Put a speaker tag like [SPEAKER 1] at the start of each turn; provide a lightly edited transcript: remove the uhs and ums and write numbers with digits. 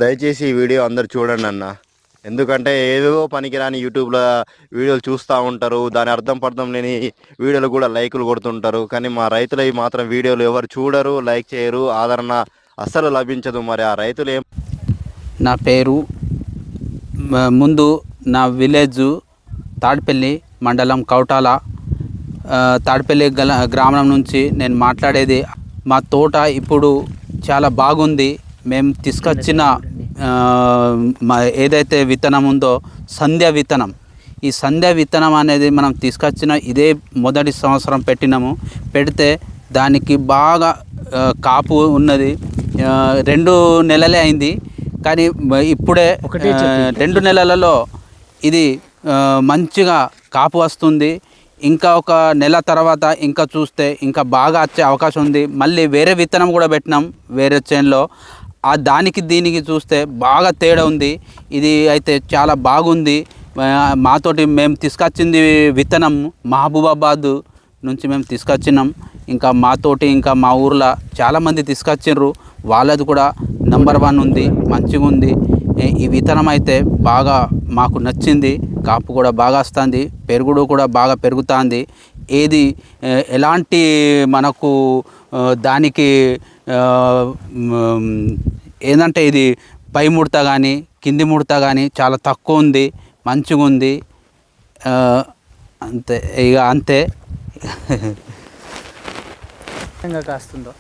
[SPEAKER 1] దయచేసి ఈ వీడియో అందరు చూడండి అన్న. ఎందుకంటే ఏదో పనికిరాని యూట్యూబ్లో వీడియోలు చూస్తూ ఉంటారు. దాని అర్థం పర్థం లేని వీడియోలు కూడా లైకులు కొడుతుంటారు. కానీ మా రైతులవి మాత్రం వీడియోలు ఎవరు చూడరు, లైక్ చేయరు, ఆదరణ అస్సలు లభించదు. మరి ఆ రైతులు ఏం?
[SPEAKER 2] నా పేరు ముందు నా విలేజ్ తాడిపల్లి మండలం కౌటాల తాడిపల్లి గ్రామం నుంచి నేను మాట్లాడేది. మా తోట ఇప్పుడు చాలా బాగుంది. మేము తీసుకొచ్చిన ఏదైతే విత్తనం ఉందో సంధ్య విత్తనం, ఈ సంధ్య విత్తనం అనేది మనం తీసుకొచ్చిన ఇదే మొదటి సంవత్సరం పెడితే దానికి బాగా కాపు ఉన్నది. 2 నెలలే అయింది, కానీ ఇప్పుడే 2 నెలలలో ఇది మంచిగా కాపు వస్తుంది. ఇంకా ఒక నెల తర్వాత ఇంకా చూస్తే ఇంకా బాగా వచ్చే అవకాశం ఉంది. మళ్ళీ వేరే విత్తనం కూడా పెట్టినాం వేరే చేనులో. దానికి దీనికి చూస్తే బాగా తేడా ఉంది. ఇది అయితే చాలా బాగుంది. మాతోటి మేము తీసుకొచ్చింది విత్తనం మహబూబాబాద్ నుంచి మేము తీసుకొచ్చినాం. ఇంకా మాతోటి ఇంకా మా ఊర్లో చాలామంది తీసుకొచ్చిండ్రు. వాళ్ళది కూడా నంబర్ 1 ఉంది, మంచిగా ఉంది. ఈ విత్తనం అయితే బాగా మాకు నచ్చింది. కాపు కూడా బాగా వస్తుంది, పెరుగుడు కూడా బాగా పెరుగుతుంది. ఏది ఎలాంటి మనకు దానికి ఏంటంటే ఇది పై ముడత కానీ కింది ముడత కానీ చాలా తక్కువ ఉంది, మంచిగా ఉంది. అంతే, ఇక అంతే.
[SPEAKER 3] కాస్తుందో